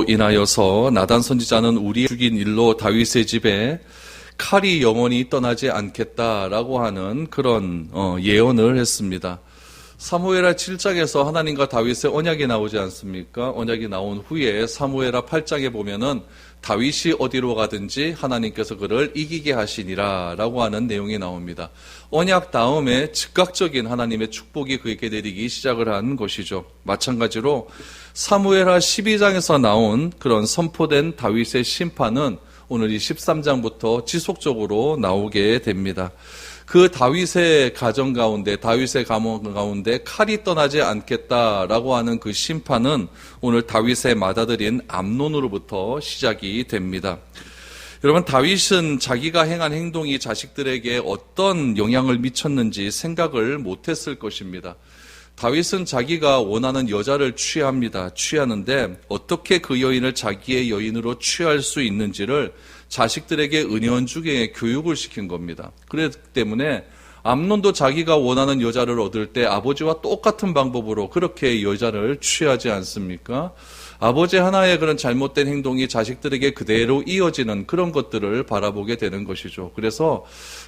다윗으로 인하여서 나단 선지자는 우리 죽인 일로 다윗의 집에 칼이 영원히 떠나지 않겠다라고 하는 그런 예언을 했습니다. 사무엘하 7장에서 하나님과 다윗의 언약이 나오지 않습니까? 언약이 나온 후에 사무엘하 8장에 보면은 다윗이 어디로 가든지 하나님께서 그를 이기게 하시니라 라고 하는 내용이 나옵니다. 언약 다음에 즉각적인 하나님의 축복이 그에게 내리기 시작을 한 것이죠. 마찬가지로 사무엘하 12장에서 나온 그런 선포된 다윗의 심판은 오늘 이 13장부터 지속적으로 나오게 됩니다. 그 다윗의 가정 가운데, 다윗의 가문 가운데 칼이 떠나지 않겠다라고 하는 그 심판은 오늘 다윗의 맏아들인 암논으로부터 시작이 됩니다. 여러분, 다윗은 자기가 행한 행동이 자식들에게 어떤 영향을 미쳤는지 생각을 못했을 것입니다. 다윗은 자기가 원하는 여자를 취하는데 어떻게 그 여인을 자기의 여인으로 취할 수 있는지를 자식들에게 은연중에 교육을 시킨 겁니다. 그렇기 때문에 암논도 자기가 원하는 여자를 얻을 때 아버지와 똑같은 방법으로 그렇게 여자를 취하지 않습니까? 아버지 하나의 그런 잘못된 행동이 자식들에게 그대로 이어지는 그런 것들을 바라보게 되는 것이죠. 그래서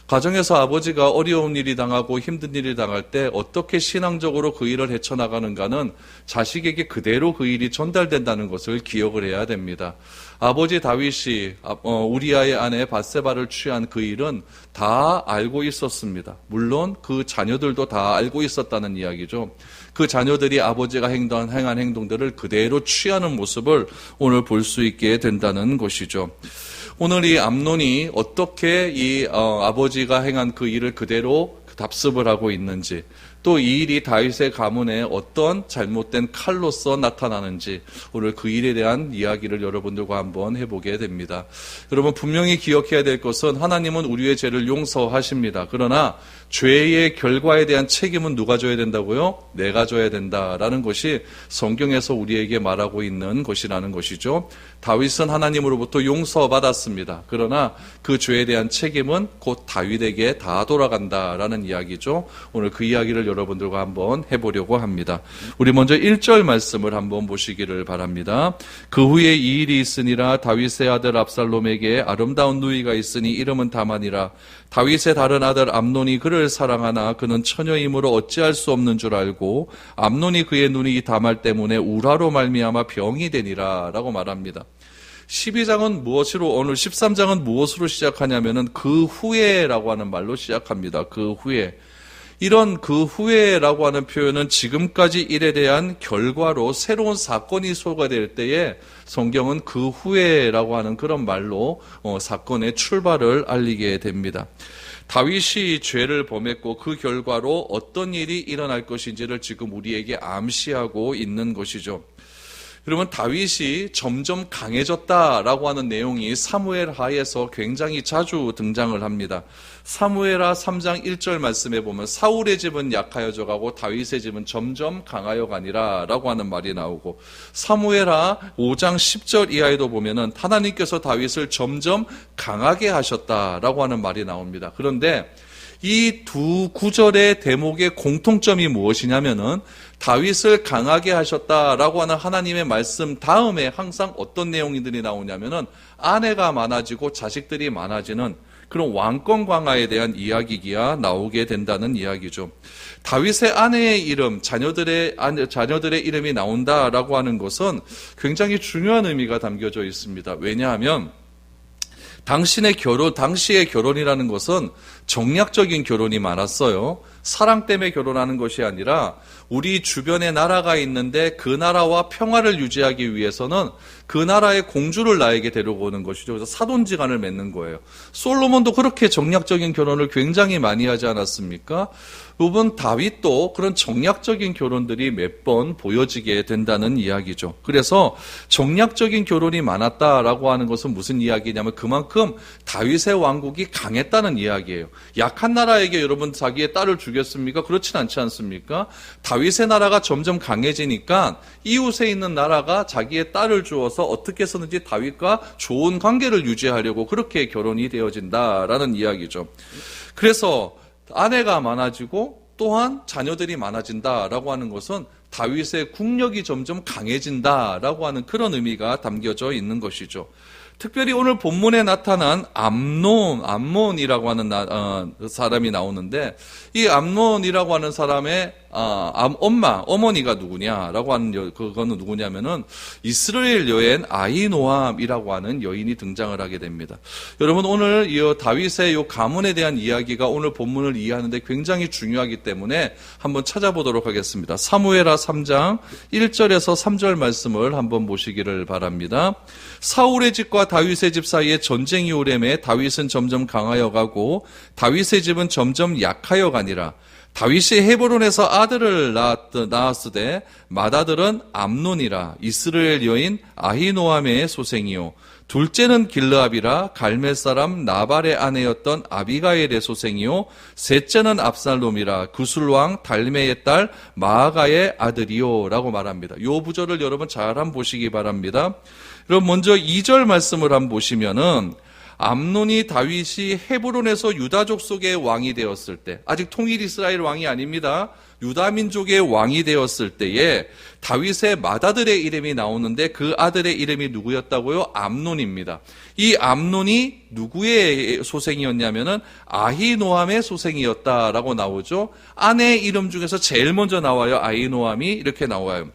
가정에서 아버지가 어려운 일이 당하고 힘든 일이 당할 때 어떻게 신앙적으로 그 일을 헤쳐나가는가는 자식에게 그대로 그 일이 전달된다는 것을 기억을 해야 됩니다. 아버지 다윗이 우리아의 아내 밧세바를 취한 그 일은 다 알고 있었습니다. 물론 그 자녀들도 다 알고 있었다는 이야기죠. 그 자녀들이 아버지가 행한 행동들을 그대로 취하는 모습을 오늘 볼 수 있게 된다는 것이죠. 오늘 이 암논이 어떻게 이 아버지가 행한 그 일을 그대로 답습을 하고 있는지, 또 이 일이 다윗의 가문에 어떤 잘못된 칼로서 나타나는지 오늘 그 일에 대한 이야기를 여러분들과 한번 해보게 됩니다. 여러분, 분명히 기억해야 될 것은 하나님은 우리의 죄를 용서하십니다. 그러나 죄의 결과에 대한 책임은 누가 져야 된다고요? 내가 져야 된다라는 것이 성경에서 우리에게 말하고 있는 것이라는 것이죠. 다윗은 하나님으로부터 용서받았습니다. 그러나 그 죄에 대한 책임은 곧 다윗에게 다 돌아간다라는 이야기죠. 오늘 그 이야기를 여러분들과 한번 해보려고 합니다. 우리 먼저 1절 말씀을 한번 보시기를 바랍니다. 그 후에 이 일이 있으니라. 다윗의 아들 압살롬에게 아름다운 누이가 있으니 이름은 다만이라. 다윗의 다른 아들 암논이 그를 사랑하나 그는 처녀이므로 어찌할 수 없는 줄 알고 암논이 그의 눈이 다말 때문에 우라로 말미암아 병이 되니라 라고 말합니다. 12장은 무엇으로, 오늘 13장은 무엇으로 시작하냐면은 그 후에라고 하는 말로 시작합니다. 그 후에. 이런 그 후에라고 하는 표현은 지금까지 일에 대한 결과로 새로운 사건이 소개될 때에 성경은 그 후에라고 하는 그런 말로 사건의 출발을 알리게 됩니다. 다윗이 죄를 범했고 그 결과로 어떤 일이 일어날 것인지를 지금 우리에게 암시하고 있는 것이죠. 여러분, 다윗이 점점 강해졌다라고 하는 내용이 사무엘하에서 굉장히 자주 등장을 합니다. 사무엘하 3장 1절 말씀에 보면 사울의 집은 약하여져 가고 다윗의 집은 점점 강하여 가니라 라고 하는 말이 나오고, 사무엘하 5장 10절 이하에도 보면은 하나님께서 다윗을 점점 강하게 하셨다라고 하는 말이 나옵니다. 그런데 이 두 구절의 대목의 공통점이 무엇이냐면은 다윗을 강하게 하셨다라고 하는 하나님의 말씀 다음에 항상 어떤 내용들이 나오냐면은 아내가 많아지고 자식들이 많아지는 그런 왕권 강화에 대한 이야기가 나오게 된다는 이야기죠. 다윗의 아내의 이름, 자녀들의 이름이 나온다라고 하는 것은 굉장히 중요한 의미가 담겨져 있습니다. 왜냐하면 당시의 결혼이라는 것은 정략적인 결혼이 많았어요. 사랑 때문에 결혼하는 것이 아니라 우리 주변에 나라가 있는데 그 나라와 평화를 유지하기 위해서는 그 나라의 공주를 나에게 데려오는 것이죠. 그래서 사돈지간을 맺는 거예요. 솔로몬도 그렇게 정략적인 결혼을 굉장히 많이 하지 않았습니까? 이번 다윗도 그런 정략적인 결혼들이 몇 번 보여지게 된다는 이야기죠. 그래서 정략적인 결혼이 많았다라고 하는 것은 무슨 이야기냐면 그만큼 다윗의 왕국이 강했다는 이야기예요. 약한 나라에게 여러분 자기의 딸을 주겠습니까? 그렇진 않지 않습니까? 다윗의 나라가 점점 강해지니까 이웃에 있는 나라가 자기의 딸을 주어서 어떻게 해서든지 다윗과 좋은 관계를 유지하려고 그렇게 결혼이 되어진다라는 이야기죠. 그래서 아내가 많아지고 또한 자녀들이 많아진다라고 하는 것은 다윗의 국력이 점점 강해진다라고 하는 그런 의미가 담겨져 있는 것이죠. 특별히 오늘 본문에 나타난 암논이라고 하는 사람이 나오는데, 이 암논이라고 하는 사람의 어머니가 누구냐라고 하는 그거는 누구냐면은 이스라엘 여인 아히노암이라고 하는 여인이 등장을 하게 됩니다. 여러분, 오늘 이 다윗의 이 가문에 대한 이야기가 오늘 본문을 이해하는데 굉장히 중요하기 때문에 한번 찾아보도록 하겠습니다. 사무엘하 3장 1절에서 3절 말씀을 한번 보시기를 바랍니다. 사울의 집과 다윗의 집 사이에 전쟁이 오래매 다윗은 점점 강하여 가고 다윗의 집은 점점 약하여 가니라. 다윗이 헤브론에서 아들을 낳았으되 맏아들은 암논이라 이스라엘 여인 아히노암의 소생이요 둘째는 길르압이라 갈멜 사람 나발의 아내였던 아비가일의 소생이요 셋째는 압살롬이라 구술왕 달메의 딸 마아가의 아들이요 라고 말합니다. 이 구절을 여러분 잘 한번 보시기 바랍니다. 그럼 먼저 2절 말씀을 한번 보시면은 암논이 다윗이 헤브론에서 유다족 속의 왕이 되었을 때, 아직 통일 이스라엘 왕이 아닙니다. 유다 민족의 왕이 되었을 때에 다윗의 맏아들의 이름이 나오는데 그 아들의 이름이 누구였다고요? 암논입니다. 이 암논이 누구의 소생이었냐면은 아히노암의 소생이었다라고 나오죠. 아내의 이름 중에서 제일 먼저 나와요. 아히노암이 이렇게 나와요.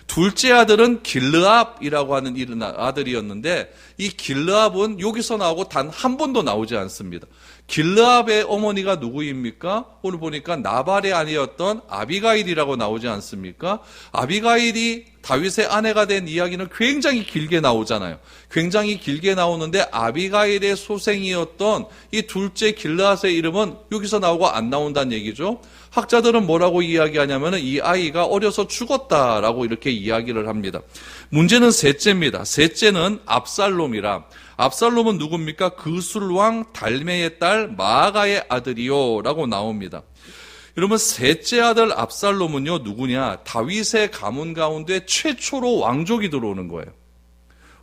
둘째 아들은 길르압이라고 하는 아들이었는데 이 길르압은 여기서 나오고 단 한 번도 나오지 않습니다. 길르압의 어머니가 누구입니까? 오늘 보니까 나발의 아내였던 아비가일이라고 나오지 않습니까? 아비가일이 다윗의 아내가 된 이야기는 굉장히 길게 나오잖아요. 굉장히 길게 나오는데 아비가일의 소생이었던 이 둘째 길르압의 이름은 여기서 나오고 안 나온다는 얘기죠. 학자들은 뭐라고 이야기하냐면 이 아이가 어려서 죽었다라고 이렇게 이야기를 합니다. 문제는 셋째입니다. 셋째는 압살롬이라. 압살롬은 누굽니까? 그술왕 달메의 딸 마아가의 아들이요 라고 나옵니다. 여러분, 셋째 아들 압살롬은요 누구냐? 다윗의 가문 가운데 최초로 왕족이 들어오는 거예요.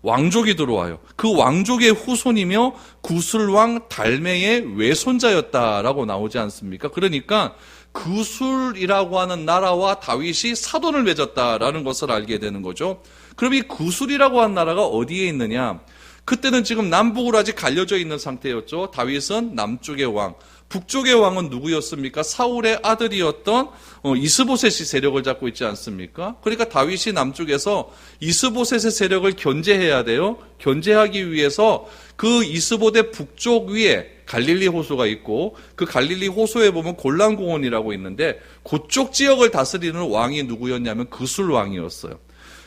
왕족이 들어와요. 그 왕족의 후손이며 구술왕 달메의 외손자였다라고 나오지 않습니까? 그러니까 구술이라고 하는 나라와 다윗이 사돈을 맺었다라는 것을 알게 되는 거죠. 그럼 이 구술이라고 하는 나라가 어디에 있느냐? 그때는 지금 남북으로 아직 갈려져 있는 상태였죠. 다윗은 남쪽의 왕, 북쪽의 왕은 누구였습니까? 사울의 아들이었던 이스보셋이 세력을 잡고 있지 않습니까? 그러니까 다윗이 남쪽에서 이스보셋의 세력을 견제해야 돼요. 견제하기 위해서 그 이스보셋 북쪽 위에 갈릴리 호수가 있고 그 갈릴리 호수에 보면 골란공원이라고 있는데 그쪽 지역을 다스리는 왕이 누구였냐면 그술 왕이었어요.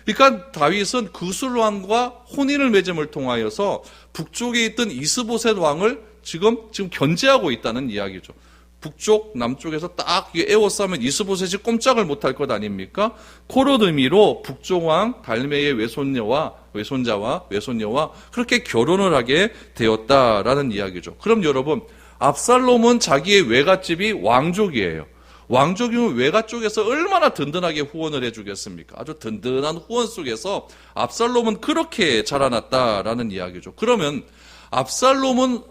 그러니까 다윗은 그술 왕과 혼인을 맺음을 통하여서 북쪽에 있던 이스보셋 왕을 지금 견제하고 있다는 이야기죠. 북쪽, 남쪽에서 딱 에워싸면 이스보셋이 꼼짝을 못할 것 아닙니까? 그런 의미로 북쪽 왕 달메의 외손자와 외손녀와 그렇게 결혼을 하게 되었다라는 이야기죠. 그럼 여러분, 압살롬은 자기의 외갓집이 왕족이에요. 왕족이면 외가 쪽에서 얼마나 든든하게 후원을 해주겠습니까? 아주 든든한 후원 속에서 압살롬은 그렇게 자라났다라는 이야기죠. 그러면 압살롬은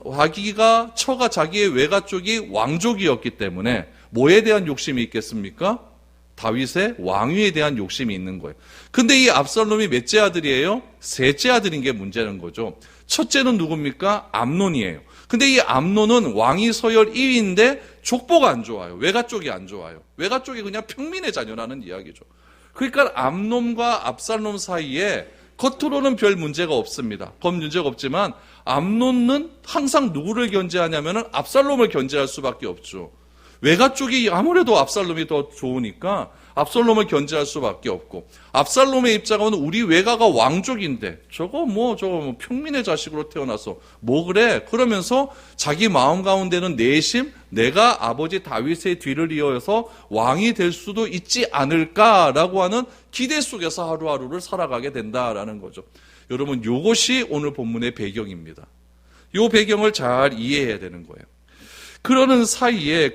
처가 자기의 외가 쪽이 왕족이었기 때문에 뭐에 대한 욕심이 있겠습니까? 다윗의 왕위에 대한 욕심이 있는 거예요. 근데 이 압살롬이 몇째 아들이에요? 셋째 아들인 게 문제는 거죠. 첫째는 누굽니까? 암논이에요. 근데 이 암논은 왕위 서열 1위인데 족보가 안 좋아요. 외가 쪽이 안 좋아요. 외가 쪽이 그냥 평민의 자녀라는 이야기죠. 그러니까 암논과 압살롬 사이에 겉으로는 별 문제가 없습니다. 겉 문제가 없지만 암논은 항상 누구를 견제하냐면 압살롬을 견제할 수밖에 없죠. 외가 쪽이 아무래도 압살롬이 더 좋으니까 압살롬을 견제할 수밖에 없고, 압살롬의 입장은 우리 외가가 왕족인데 저거 평민의 자식으로 태어나서 뭐 그래? 그러면서 자기 마음 가운데는 내심 내가 아버지 다윗의 뒤를 이어서 왕이 될 수도 있지 않을까라고 하는 기대 속에서 하루하루를 살아가게 된다라는 거죠. 여러분, 이것이 오늘 본문의 배경입니다. 이 배경을 잘 이해해야 되는 거예요. 그러는 사이에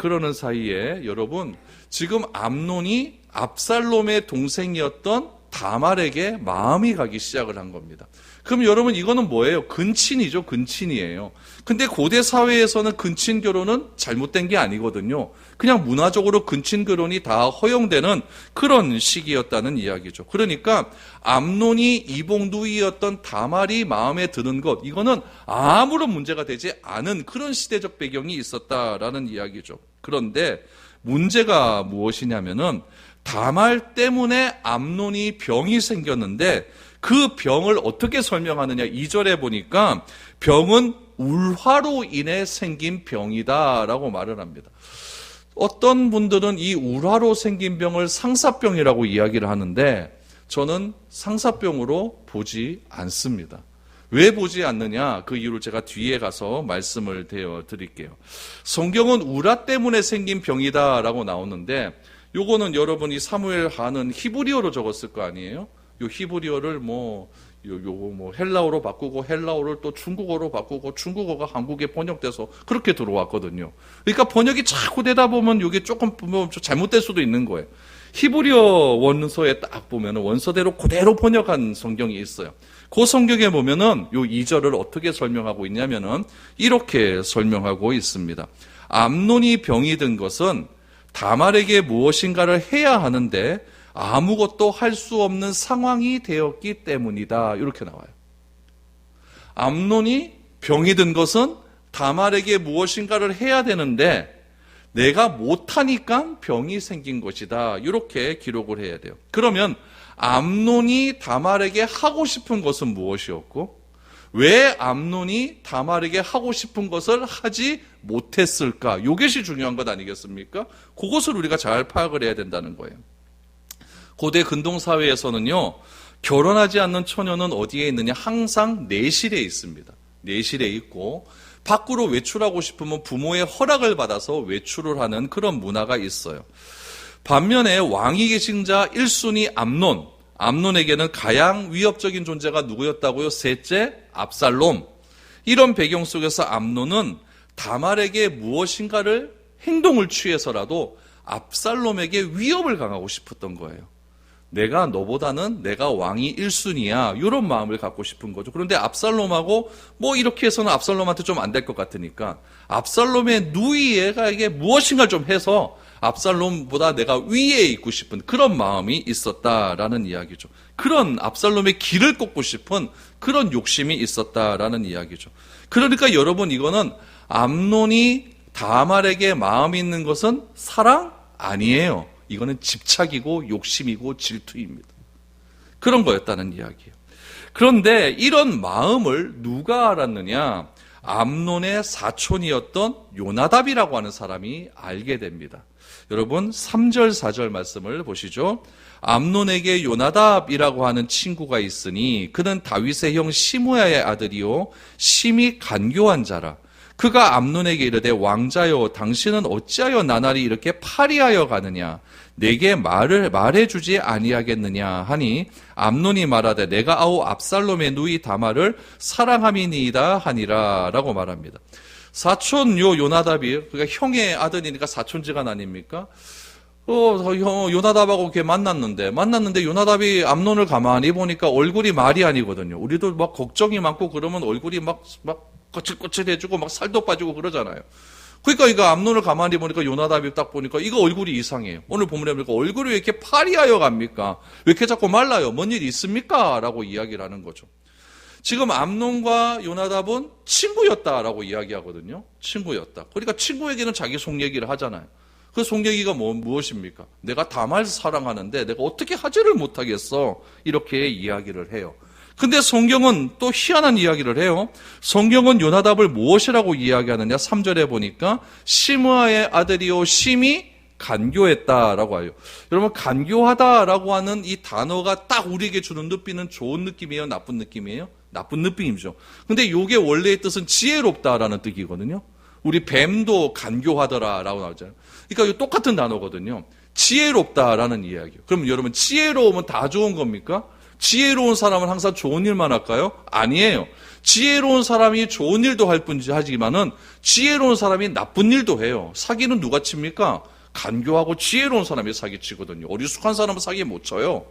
여러분, 지금 암논이 압살롬의 동생이었던 다말에게 마음이 가기 시작을 한 겁니다. 그럼 여러분 이거는 뭐예요? 근친이죠. 근친이에요. 근데 고대 사회에서는 근친 결혼은 잘못된 게 아니거든요. 그냥 문화적으로 근친 결혼이 다 허용되는 그런 시기였다는 이야기죠. 그러니까 암논이 이복 누이였던 다말이 마음에 드는 것, 이거는 아무런 문제가 되지 않은 그런 시대적 배경이 있었다라는 이야기죠. 그런데 문제가 무엇이냐면은 다말 때문에 암논이 병이 생겼는데 그 병을 어떻게 설명하느냐. 2절에 보니까 병은 울화로 인해 생긴 병이다라고 말을 합니다. 어떤 분들은 이 울화로 생긴 병을 상사병이라고 이야기를 하는데 저는 상사병으로 보지 않습니다. 왜 보지 않느냐? 그 이유를 제가 뒤에 가서 말씀을 드릴게요. 성경은 울화 때문에 생긴 병이다라고 나오는데 요거는 여러분이 사무엘 하는 히브리어로 적었을 거 아니에요? 요 히브리어를 요거 헬라어로 바꾸고 헬라어를 또 중국어로 바꾸고 중국어가 한국에 번역돼서 그렇게 들어왔거든요. 그러니까 번역이 자꾸 되다 보면 이게 조금 잘못될 수도 있는 거예요. 히브리어 원서에 딱 보면 원서대로 그대로 번역한 성경이 있어요. 그 성경에 보면은 요 2절을 어떻게 설명하고 있냐면은 이렇게 설명하고 있습니다. 암논이 병이 든 것은 다말에게 무엇인가를 해야 하는데 아무것도 할 수 없는 상황이 되었기 때문이다. 이렇게 나와요. 암논이 병이 든 것은 다말에게 무엇인가를 해야 되는데 내가 못하니까 병이 생긴 것이다. 이렇게 기록을 해야 돼요. 그러면 암논이 다말에게 하고 싶은 것은 무엇이었고 왜 암논이 다말에게 하고 싶은 것을 하지 못했을까? 이것이 중요한 것 아니겠습니까? 그것을 우리가 잘 파악을 해야 된다는 거예요. 고대 근동사회에서는요, 결혼하지 않는 처녀는 어디에 있느냐? 항상 내실에 있습니다. 내실에 있고, 밖으로 외출하고 싶으면 부모의 허락을 받아서 외출을 하는 그런 문화가 있어요. 반면에 왕위 계신 자 1순위 암논에게는 가장 위협적인 존재가 누구였다고요? 셋째, 압살롬. 이런 배경 속에서 암논은 다말에게 무엇인가를 행동을 취해서라도 압살롬에게 위협을 강하고 싶었던 거예요. 내가 너보다는 내가 왕이 1순위야. 이런 마음을 갖고 싶은 거죠. 그런데 압살롬하고 이렇게 해서는 압살롬한테 좀 안 될 것 같으니까 압살롬의 누이에게 무엇인가 좀 해서 압살롬보다 내가 위에 있고 싶은 그런 마음이 있었다라는 이야기죠. 그런 압살롬의 길을 꽂고 싶은 그런 욕심이 있었다라는 이야기죠. 그러니까 여러분 이거는 암논이 다말에게 마음이 있는 것은 사랑 아니에요. 이거는 집착이고 욕심이고 질투입니다. 그런 거였다는 이야기예요. 그런데 이런 마음을 누가 알았느냐? 암논의 사촌이었던 요나답이라고 하는 사람이 알게 됩니다. 여러분 3절 4절 말씀을 보시죠. 암논에게 요나답이라고 하는 친구가 있으니 그는 다윗의 형 시므야의 아들이요 심히 간교한 자라. 그가 암논에게 이르되 왕자여 당신은 어찌하여 나날이 이렇게 파리하여 가느냐 내게 말해주지 아니하겠느냐 하니 암논이 말하되 내가 아우 압살롬의 누이 다말을 사랑함이니이다 하니라 라고 말합니다. 사촌 요나답이 그러니까 형의 아들이니까 사촌지간 아닙니까? 요나답하고 이렇게 만났는데 요나답이 암논을 가만히 보니까 얼굴이 말이 아니거든요. 우리도 막 걱정이 많고 그러면 얼굴이 막 거칠거칠해지고 막 살도 빠지고 그러잖아요. 그러니까 이거 암논을 가만히 보니까 요나답이 딱 보니까 이거 얼굴이 이상해요. 오늘 본문에 보니까 얼굴이 왜 이렇게 파리하여 갑니까? 왜 이렇게 자꾸 말라요? 뭔 일 있습니까? 라고 이야기를 하는 거죠. 지금 암논과 요나답은 친구였다라고 이야기하거든요. 친구였다. 그러니까 친구에게는 자기 속 얘기를 하잖아요. 그 속 얘기가 무엇입니까? 내가 다말 사랑하는데 내가 어떻게 하지를 못하겠어. 이렇게 이야기를 해요. 근데 성경은 또 희한한 이야기를 해요. 성경은 요나답을 무엇이라고 이야기하느냐? 3절에 보니까 시므아의 아들이요 심히 간교했다라고 해요. 여러분 간교하다라고 하는 이 단어가 딱 우리에게 주는 느낌은 좋은 느낌이에요? 나쁜 느낌이에요? 나쁜 느낌이죠. 근데 이게 원래의 뜻은 지혜롭다라는 뜻이거든요. 우리 뱀도 간교하더라라고 나오잖아요. 그러니까 똑같은 단어거든요. 지혜롭다라는 이야기예요. 그럼 여러분 지혜로우면 다 좋은 겁니까? 지혜로운 사람은 항상 좋은 일만 할까요? 아니에요. 지혜로운 사람이 좋은 일도 할 뿐이지 하지만은 지혜로운 사람이 나쁜 일도 해요. 사기는 누가 칩니까? 간교하고 지혜로운 사람이 사기치거든요. 어리숙한 사람은 사기 못 쳐요.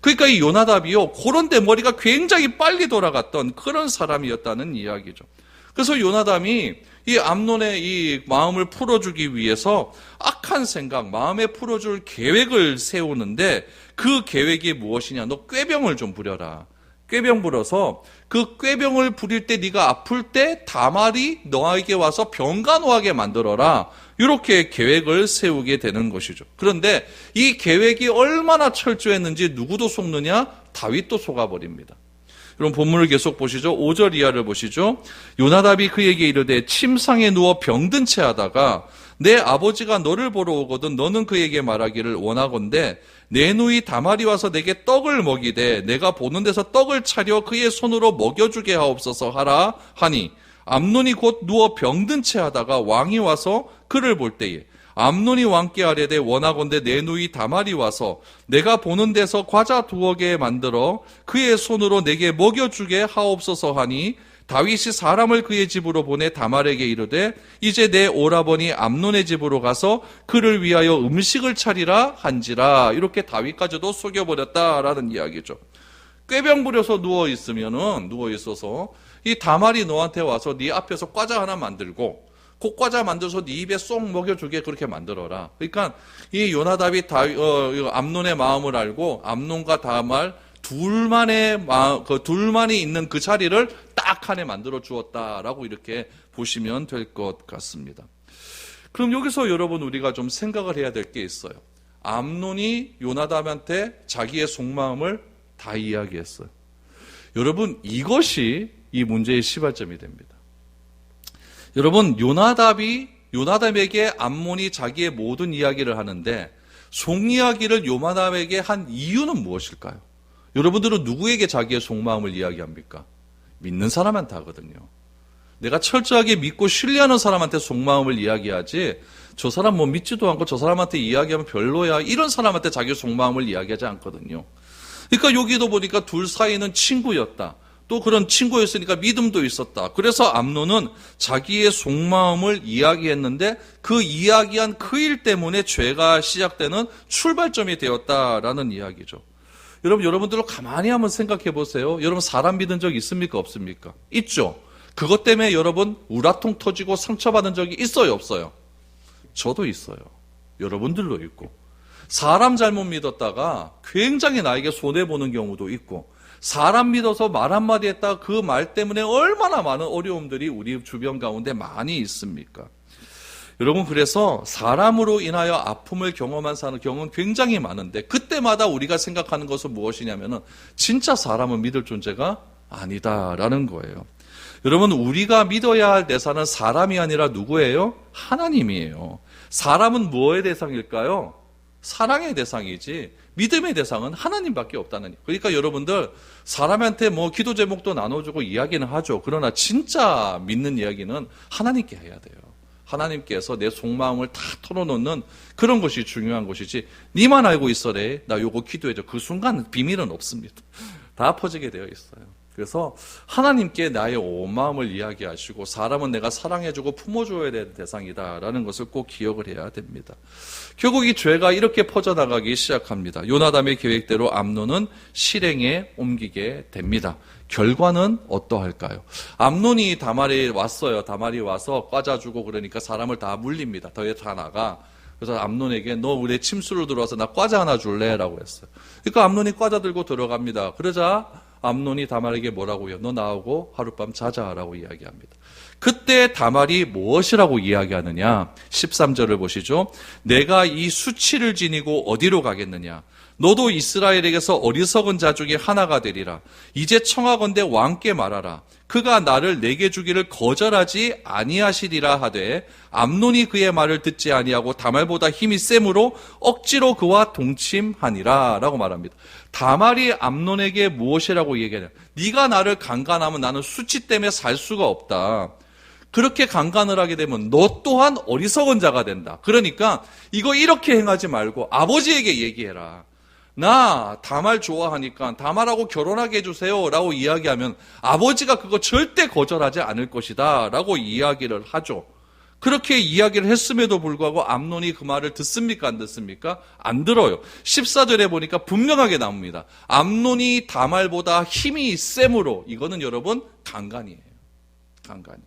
그러니까 이 요나답이요, 그런 데 머리가 굉장히 빨리 돌아갔던 그런 사람이었다는 이야기죠. 그래서 요나답이 이 암논의 이 마음을 풀어주기 위해서 악한 생각, 마음에 풀어줄 계획을 세우는데, 그 계획이 무엇이냐? 너 꾀병을 좀 부려라. 꾀병 불어서 그 꾀병을 부릴 때 네가 아플 때 다말이 너에게 와서 병간호하게 만들어라. 이렇게 계획을 세우게 되는 것이죠. 그런데 이 계획이 얼마나 철저했는지 누구도 속느냐? 다윗도 속아버립니다. 여러분 본문을 계속 보시죠. 5절 이하를 보시죠. 요나답이 그에게 이르되 침상에 누워 병든 채 하다가 내 아버지가 너를 보러 오거든 너는 그에게 말하기를 원하건대 내 누이 다말이 와서 내게 떡을 먹이되 내가 보는 데서 떡을 차려 그의 손으로 먹여주게 하옵소서 하라 하니 암논이 곧 누워 병든 채 하다가 왕이 와서 그를 볼 때에 암논이 왕께 아뢰되 원하건대 내 누이 다말이 와서 내가 보는 데서 과자 2개 만들어 그의 손으로 내게 먹여주게 하옵소서 하니 다윗이 사람을 그의 집으로 보내 다말에게 이르되 이제 내 오라버니 암논의 집으로 가서 그를 위하여 음식을 차리라 한지라. 이렇게 다윗까지도 속여버렸다라는 이야기죠. 꾀병 부려서 누워 있어서 이 다말이 너한테 와서 네 앞에서 과자 하나 만들고 그 과자 만들어서 네 입에 쏙 먹여주게 그렇게 만들어라. 그러니까 이 요나답이 암논의 마음을 알고 암논과 다말 둘만이 있는 그 자리를 딱 하나 만들어 주었다라고 이렇게 보시면 될 것 같습니다. 그럼 여기서 여러분 우리가 좀 생각을 해야 될 게 있어요. 암논이 요나답한테 자기의 속마음을 다 이야기했어요. 여러분 이것이 이 문제의 시발점이 됩니다. 여러분 요나답에게 암논이 자기의 모든 이야기를 하는데 속 이야기를 요나답에게 한 이유는 무엇일까요? 여러분들은 누구에게 자기의 속마음을 이야기합니까? 믿는 사람한테 하거든요. 내가 철저하게 믿고 신뢰하는 사람한테 속마음을 이야기하지 저 사람 뭐 믿지도 않고 저 사람한테 이야기하면 별로야 이런 사람한테 자기 속마음을 이야기하지 않거든요. 그러니까 여기도 보니까 둘 사이는 친구였다. 또 그런 친구였으니까 믿음도 있었다. 그래서 암논은 자기의 속마음을 이야기했는데 그 이야기한 그 일 때문에 죄가 시작되는 출발점이 되었다라는 이야기죠. 여러분들로 가만히 한번 생각해 보세요. 여러분 사람 믿은 적 있습니까? 없습니까? 있죠. 그것 때문에 여러분 우라통 터지고 상처받은 적이 있어요? 없어요? 저도 있어요. 여러분들도 있고. 사람 잘못 믿었다가 굉장히 나에게 손해보는 경우도 있고 사람 믿어서 말 한마디 했다가 그 말 때문에 얼마나 많은 어려움들이 우리 주변 가운데 많이 있습니까? 여러분 그래서 사람으로 인하여 아픔을 경험한 경우는 굉장히 많은데 그때마다 우리가 생각하는 것은 무엇이냐면은 진짜 사람은 믿을 존재가 아니다라는 거예요. 여러분 우리가 믿어야 할 대상은 사람이 아니라 누구예요? 하나님이에요. 사람은 무엇의 대상일까요? 사랑의 대상이지 믿음의 대상은 하나님밖에 없다는. 그러니까 여러분들 사람한테 뭐 기도 제목도 나눠주고 이야기는 하죠. 그러나 진짜 믿는 이야기는 하나님께 해야 돼요. 하나님께서 내 속마음을 다 털어놓는 그런 것이 중요한 것이지 니만 알고 있어래 나 요거 기도해줘 그 순간 비밀은 없습니다. 다 퍼지게 되어 있어요. 그래서 하나님께 나의 온 마음을 이야기하시고 사람은 내가 사랑해주고 품어줘야 될 대상이다라는 것을 꼭 기억을 해야 됩니다. 결국 이 죄가 이렇게 퍼져나가기 시작합니다. 요나답의 계획대로 암논은 실행에 옮기게 됩니다. 결과는 어떠할까요? 암논이 다말이 왔어요. 다말이 와서 과자 주고 그러니까 사람을 다 물립니다. 더에 다 나가. 그래서 암논에게 너 우리 침수로 들어와서 나 과자 하나 줄래? 라고 했어요. 그러니까 암논이 과자 들고 들어갑니다. 그러자 암논이 다말에게 뭐라고요? 너 나오고 하룻밤 자자라고 이야기합니다. 그때 다말이 무엇이라고 이야기하느냐? 13절을 보시죠. 내가 이 수치를 지니고 어디로 가겠느냐? 너도 이스라엘에게서 어리석은 자 중에 하나가 되리라. 이제 청하건대 왕께 말하라. 그가 나를 내게 주기를 거절하지 아니하시리라 하되 암논이 그의 말을 듣지 아니하고 다말보다 힘이 셈으로 억지로 그와 동침하니라 라고 말합니다. 다말이 암논에게 무엇이라고 얘기하냐? 네가 나를 강간하면 나는 수치 때문에 살 수가 없다. 그렇게 강간을 하게 되면 너 또한 어리석은 자가 된다. 그러니까 이거 이렇게 행하지 말고 아버지에게 얘기해라. 나 다말 좋아하니까 다말하고 결혼하게 해주세요 라고 이야기하면 아버지가 그거 절대 거절하지 않을 것이다 라고 이야기를 하죠. 그렇게 이야기를 했음에도 불구하고 암논이 그 말을 듣습니까? 안 듣습니까? 안 들어요. 14절에 보니까 분명하게 나옵니다. 암논이 다말보다 힘이 셈으로, 이거는 여러분 강간이에요. 강간이.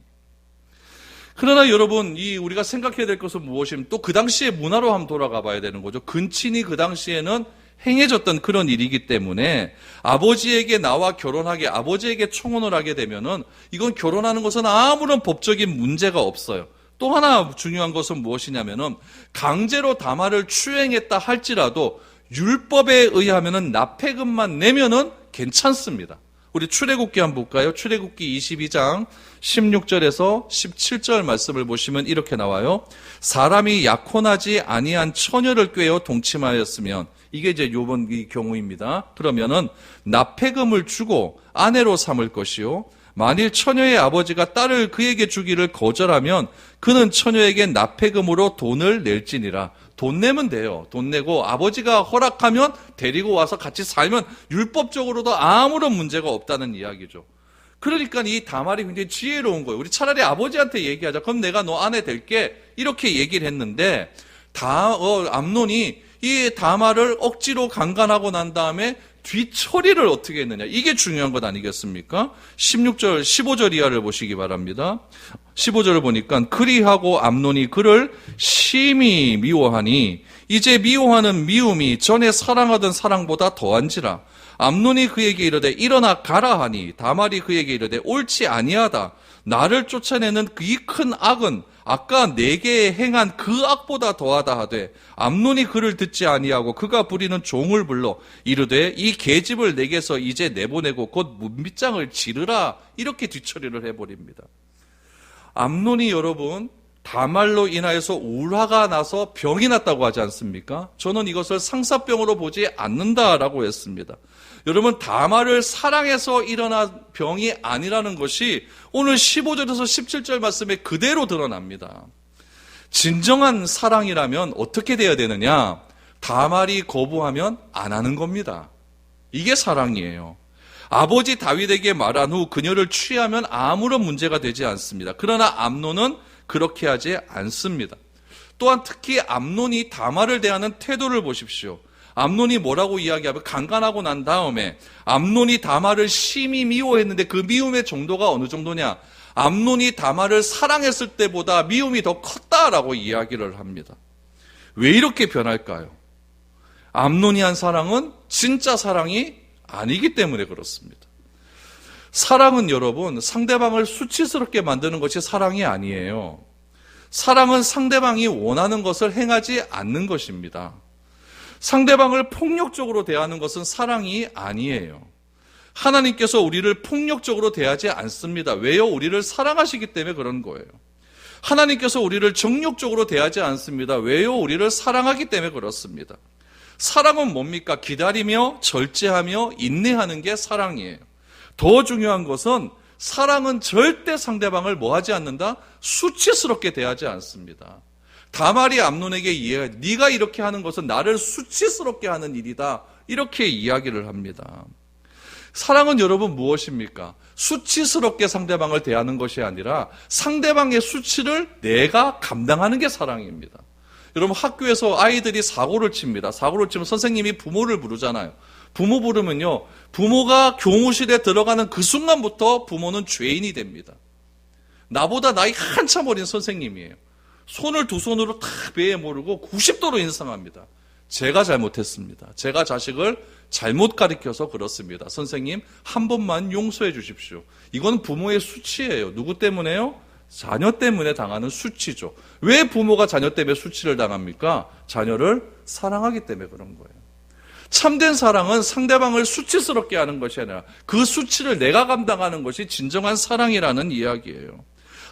그러나 여러분, 우리가 생각해야 될 것은 무엇이면 또 그 당시의 문화로 한번 돌아가 봐야 되는 거죠. 근친이 그 당시에는 행해졌던 그런 일이기 때문에 아버지에게 나와 결혼하게, 아버지에게 청혼을 하게 되면은 이건 결혼하는 것은 아무런 법적인 문제가 없어요. 또 하나 중요한 것은 무엇이냐면은 강제로 다말을 추행했다 할지라도 율법에 의하면은 납폐금만 내면은 괜찮습니다. 우리 출애굽기 한번 볼까요? 출애굽기 22장 16절에서 17절 말씀을 보시면 이렇게 나와요. 사람이 약혼하지 아니한 처녀를 꾀어 동침하였으면, 이게 이제 요번 이 경우입니다. 그러면은 납폐금을 주고 아내로 삼을 것이요, 만일 처녀의 아버지가 딸을 그에게 주기를 거절하면 그는 처녀에게 납폐금으로 돈을 낼지니라. 돈 내면 돼요. 돈 내고 아버지가 허락하면 데리고 와서 같이 살면 율법적으로도 아무런 문제가 없다는 이야기죠. 그러니까 이 다말이 굉장히 지혜로운 거예요. 우리 차라리 아버지한테 얘기하자. 그럼 내가 너 아내 될게. 이렇게 얘기를 했는데 암논이 이 다말을 억지로 강간하고 난 다음에 뒤처리를 어떻게 했느냐. 이게 중요한 것 아니겠습니까? 16절, 15절 이하를 보시기 바랍니다. 15절을 보니까 그리하고 암논이 그를 심히 미워하니 이제 미워하는 미움이 전에 사랑하던 사랑보다 더한지라. 암논이 그에게 이르되 일어나 가라 하니 다말이 그에게 이르되 옳지 아니하다. 나를 쫓아내는 이 큰 악은 아까 내게 행한 그 악보다 더하다 하되 암논이 그를 듣지 아니하고 그가 부리는 종을 불러 이르되 이 계집을 내게서 이제 내보내고 곧 문빗장을 지르라. 이렇게 뒤처리를 해버립니다. 암논이 여러분 다말로 인하여서 울화가 나서 병이 났다고 하지 않습니까? 저는 이것을 상사병으로 보지 않는다라고 했습니다. 여러분 다말을 사랑해서 일어난 병이 아니라는 것이 오늘 15절에서 17절 말씀에 그대로 드러납니다. 진정한 사랑이라면 어떻게 돼야 되느냐? 다말이 거부하면 안 하는 겁니다. 이게 사랑이에요. 아버지 다윗에게 말한 후 그녀를 취하면 아무런 문제가 되지 않습니다. 그러나 암논은 그렇게 하지 않습니다. 또한 특히 암논이 다말을 대하는 태도를 보십시오. 암논이 뭐라고 이야기하면 강간하고 난 다음에 암논이 다말을 심히 미워했는데 그 미움의 정도가 어느 정도냐? 암논이 다말을 사랑했을 때보다 미움이 더 컸다라고 이야기를 합니다. 왜 이렇게 변할까요? 암논이 한 사랑은 진짜 사랑이 아니기 때문에 그렇습니다. 사랑은 여러분 상대방을 수치스럽게 만드는 것이 사랑이 아니에요. 사랑은 상대방이 원하는 것을 행하지 않는 것입니다. 상대방을 폭력적으로 대하는 것은 사랑이 아니에요. 하나님께서 우리를 폭력적으로 대하지 않습니다. 왜요? 우리를 사랑하시기 때문에 그런 거예요. 하나님께서 우리를 정욕적으로 대하지 않습니다. 왜요? 우리를 사랑하기 때문에 그렇습니다. 사랑은 뭡니까? 기다리며 절제하며 인내하는 게 사랑이에요. 더 중요한 것은 사랑은 절대 상대방을 뭐하지 않는다? 수치스럽게 대하지 않습니다. 다말이 암논에게 네가 이렇게 하는 것은 나를 수치스럽게 하는 일이다. 이렇게 이야기를 합니다. 사랑은 여러분 무엇입니까? 수치스럽게 상대방을 대하는 것이 아니라 상대방의 수치를 내가 감당하는 게 사랑입니다. 여러분 학교에서 아이들이 사고를 칩니다. 사고를 치면 선생님이 부모를 부르잖아요. 부모 부르면요, 부모가 교무실에 들어가는 그 순간부터 부모는 죄인이 됩니다. 나보다 나이 한참 어린 선생님이에요. 손을 두 손으로 탁 배에 모르고 90도로 인상합니다. 제가 잘못했습니다. 제가 자식을 잘못 가르쳐서 그렇습니다. 선생님, 한 번만 용서해 주십시오. 이건 부모의 수치예요. 누구 때문에요? 자녀 때문에 당하는 수치죠. 왜 부모가 자녀 때문에 수치를 당합니까? 자녀를 사랑하기 때문에 그런 거예요. 참된 사랑은 상대방을 수치스럽게 하는 것이 아니라 그 수치를 내가 감당하는 것이 진정한 사랑이라는 이야기예요.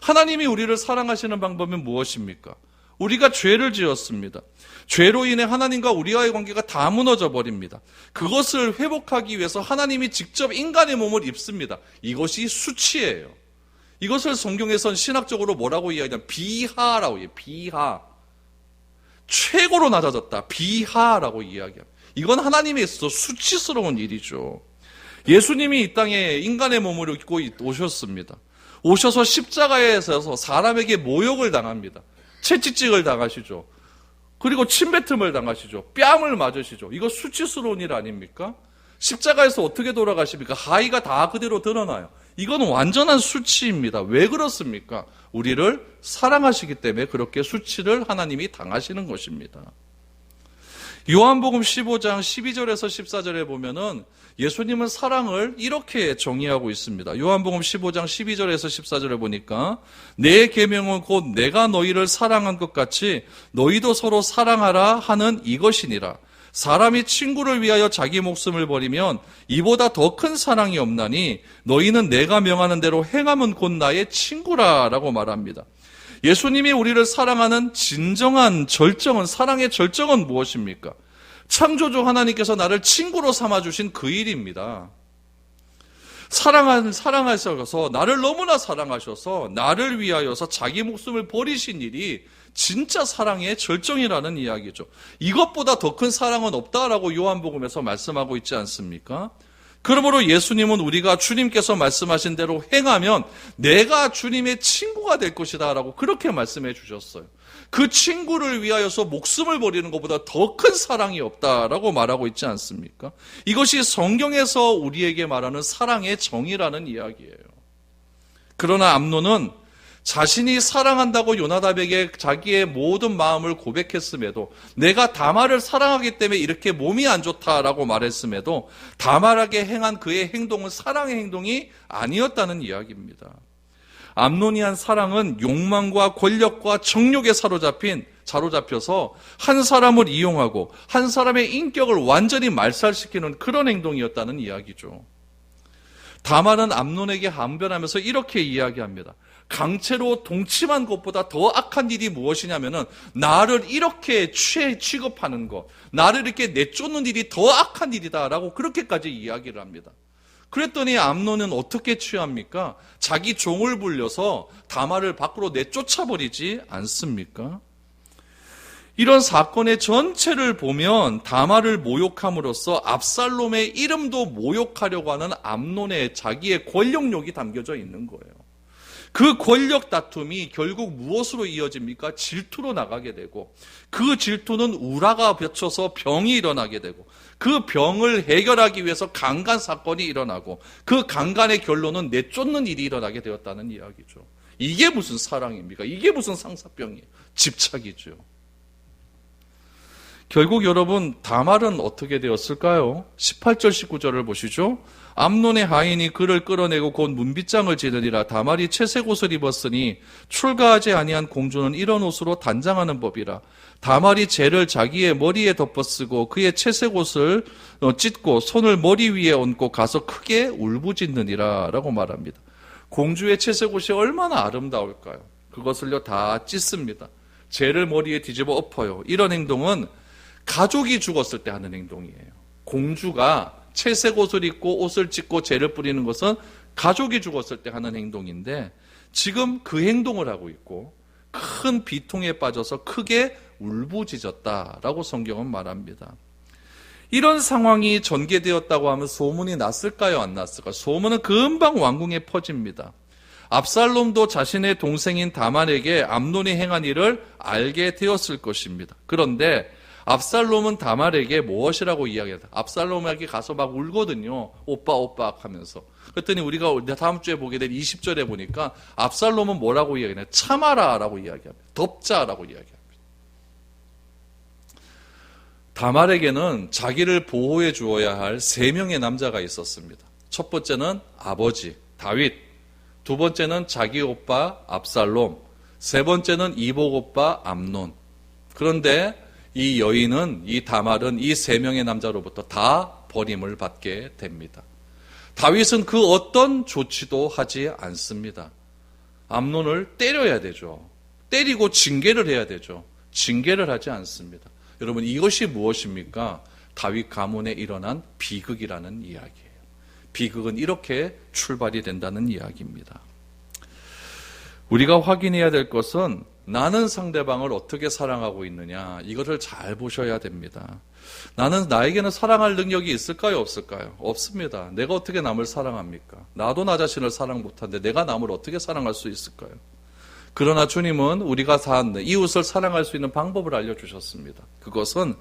하나님이 우리를 사랑하시는 방법은 무엇입니까? 우리가 죄를 지었습니다. 죄로 인해 하나님과 우리와의 관계가 다 무너져 버립니다. 그것을 회복하기 위해서 하나님이 직접 인간의 몸을 입습니다. 이것이 수치예요. 이것을 성경에서는 신학적으로 뭐라고 이야기하냐면 비하라고 해요. 비하. 최고로 낮아졌다. 비하라고 이야기합니다. 이건 하나님에 있어서 수치스러운 일이죠. 예수님이 이 땅에 인간의 몸을 입고 오셨습니다. 오셔서 십자가에 서서 사람에게 모욕을 당합니다. 채찍질을 당하시죠. 그리고 침뱉음을 당하시죠. 뺨을 맞으시죠. 이거 수치스러운 일 아닙니까? 십자가에서 어떻게 돌아가십니까? 하의가 다 그대로 드러나요. 이건 완전한 수치입니다. 왜 그렇습니까? 우리를 사랑하시기 때문에 그렇게 수치를 하나님이 당하시는 것입니다. 요한복음 15장 12절에서 14절에 보면은 예수님은 사랑을 이렇게 정의하고 있습니다. 요한복음 15장 12절에서 14절에 보니까 내 계명은 곧 내가 너희를 사랑한 것 같이 너희도 서로 사랑하라 하는 이것이니라. 사람이 친구를 위하여 자기 목숨을 버리면 이보다 더 큰 사랑이 없나니 너희는 내가 명하는 대로 행하면 곧 나의 친구라라고 말합니다. 예수님이 우리를 사랑하는 진정한 절정은, 사랑의 절정은 무엇입니까? 창조주 하나님께서 나를 친구로 삼아주신 그 일입니다. 사랑하셔서, 나를 너무나 사랑하셔서 나를 위하여서 자기 목숨을 버리신 일이 진짜 사랑의 절정이라는 이야기죠. 이것보다 더 큰 사랑은 없다라고 요한복음에서 말씀하고 있지 않습니까? 그러므로 예수님은 우리가 주님께서 말씀하신 대로 행하면 내가 주님의 친구가 될 것이다 라고 그렇게 말씀해 주셨어요. 그 친구를 위하여서 목숨을 버리는 것보다 더 큰 사랑이 없다라고 말하고 있지 않습니까? 이것이 성경에서 우리에게 말하는 사랑의 정의라는 이야기예요. 그러나 암논은 자신이 사랑한다고 요나답에게 자기의 모든 마음을 고백했음에도, 내가 다말을 사랑하기 때문에 이렇게 몸이 안 좋다라고 말했음에도 다말에게 행한 그의 행동은 사랑의 행동이 아니었다는 이야기입니다. 암논이 한 사랑은 욕망과 권력과 정욕에 사로잡혀서 한 사람을 이용하고 한 사람의 인격을 완전히 말살시키는 그런 행동이었다는 이야기죠. 다말은 암논에게 항변하면서 이렇게 이야기합니다. 강체로 동침한 것보다 더 악한 일이 무엇이냐면은 나를 이렇게 취급하는 것, 나를 이렇게 내쫓는 일이 더 악한 일이다라고 그렇게까지 이야기를 합니다. 그랬더니 암논은 어떻게 취합니까? 자기 종을 불려서 다말을 밖으로 내쫓아버리지 않습니까? 이런 사건의 전체를 보면 다말을 모욕함으로써 압살롬의 이름도 모욕하려고 하는 암논의 자기의 권력욕이 담겨져 있는 거예요. 그 권력 다툼이 결국 무엇으로 이어집니까? 질투로 나가게 되고, 그 질투는 우라가 벼쳐서 병이 일어나게 되고, 그 병을 해결하기 위해서 강간 사건이 일어나고, 그 강간의 결론은 내쫓는 일이 일어나게 되었다는 이야기죠. 이게 무슨 사랑입니까? 이게 무슨 상사병이에요? 집착이죠. 결국 여러분, 다말은 어떻게 되었을까요? 18절 19절을 보시죠. 암논의 하인이 그를 끌어내고 곧 문빗장을 지르니라. 다말이 채색 옷을 입었으니 출가하지 아니한 공주는 이런 옷으로 단장하는 법이라. 다말이 재를 자기의 머리에 덮어쓰고 그의 채색 옷을 찢고 손을 머리 위에 얹고 가서 크게 울부짖느니라 라고 말합니다. 공주의 채색 옷이 얼마나 아름다울까요? 그것을요 다 찢습니다. 재를 머리에 뒤집어 엎어요. 이런 행동은 가족이 죽었을 때 하는 행동이에요. 공주가 채색 옷을 입고 옷을 찢고 재를 뿌리는 것은 가족이 죽었을 때 하는 행동인데, 지금 그 행동을 하고 있고 큰 비통에 빠져서 크게 울부짖었다라고 성경은 말합니다. 이런 상황이 전개되었다고 하면 소문이 났을까요? 안 났을까요? 소문은 금방 왕궁에 퍼집니다. 압살롬도 자신의 동생인 다말에게 암논이 행한 일을 알게 되었을 것입니다. 그런데 압살롬은 다말에게 무엇이라고 이야기합니다. 압살롬에게 가서 막 울거든요. 오빠 오빠 하면서. 그랬더니 우리가 다음 주에 보게 될 20절에 보니까 압살롬은 뭐라고 이야기하냐. 참아라 라고 이야기합니다. 덮자라고 이야기합니다. 다말에게는 자기를 보호해 주어야 할 3명의 남자가 있었습니다. 첫 번째는 아버지 다윗, 두 번째는 자기 오빠 압살롬, 세 번째는 이복 오빠 암논. 그런데 이 여인은, 이 다말은 이 3명의 남자로부터 다 버림을 받게 됩니다. 다윗은 그 어떤 조치도 하지 않습니다. 암논을 때려야 되죠. 때리고 징계를 해야 되죠. 징계를 하지 않습니다. 여러분, 이것이 무엇입니까? 다윗 가문에 일어난 비극이라는 이야기예요. 비극은 이렇게 출발이 된다는 이야기입니다. 우리가 확인해야 될 것은 나는 상대방을 어떻게 사랑하고 있느냐, 이것을 잘 보셔야 됩니다. 나에게는 사랑할 능력이 있을까요, 없을까요? 없습니다. 내가 어떻게 남을 사랑합니까? 나도 나 자신을 사랑 못하는데 내가 남을 어떻게 사랑할 수 있을까요? 그러나 주님은 우리가 이웃을 사랑할 수 있는 방법을 알려주셨습니다. 그것은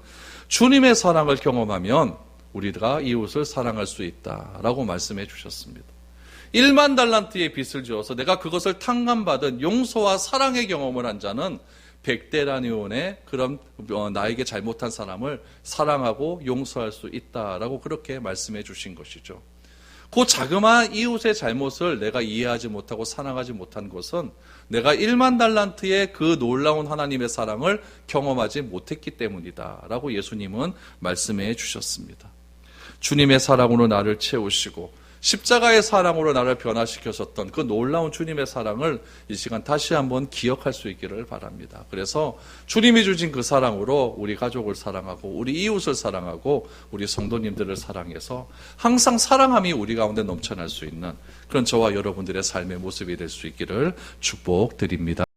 주님의 사랑을 경험하면 우리가 이웃을 사랑할 수 있다라고 말씀해 주셨습니다. 1만 달란트의 빚을 지어서 내가 그것을 탕감받은 용서와 사랑의 경험을 한 자는 100데나리온의 그런 나에게 잘못한 사람을 사랑하고 용서할 수 있다라고 그렇게 말씀해 주신 것이죠. 그 자그마한 이웃의 잘못을 내가 이해하지 못하고 사랑하지 못한 것은 내가 1만 달란트의 그 놀라운 하나님의 사랑을 경험하지 못했기 때문이다 라고 예수님은 말씀해 주셨습니다. 주님의 사랑으로 나를 채우시고 십자가의 사랑으로 나를 변화시켜줬던 그 놀라운 주님의 사랑을 이 시간 다시 한번 기억할 수 있기를 바랍니다. 그래서 주님이 주신 그 사랑으로 우리 가족을 사랑하고 우리 이웃을 사랑하고 우리 성도님들을 사랑해서 항상 사랑함이 우리 가운데 넘쳐날 수 있는 그런 저와 여러분들의 삶의 모습이 될 수 있기를 축복드립니다.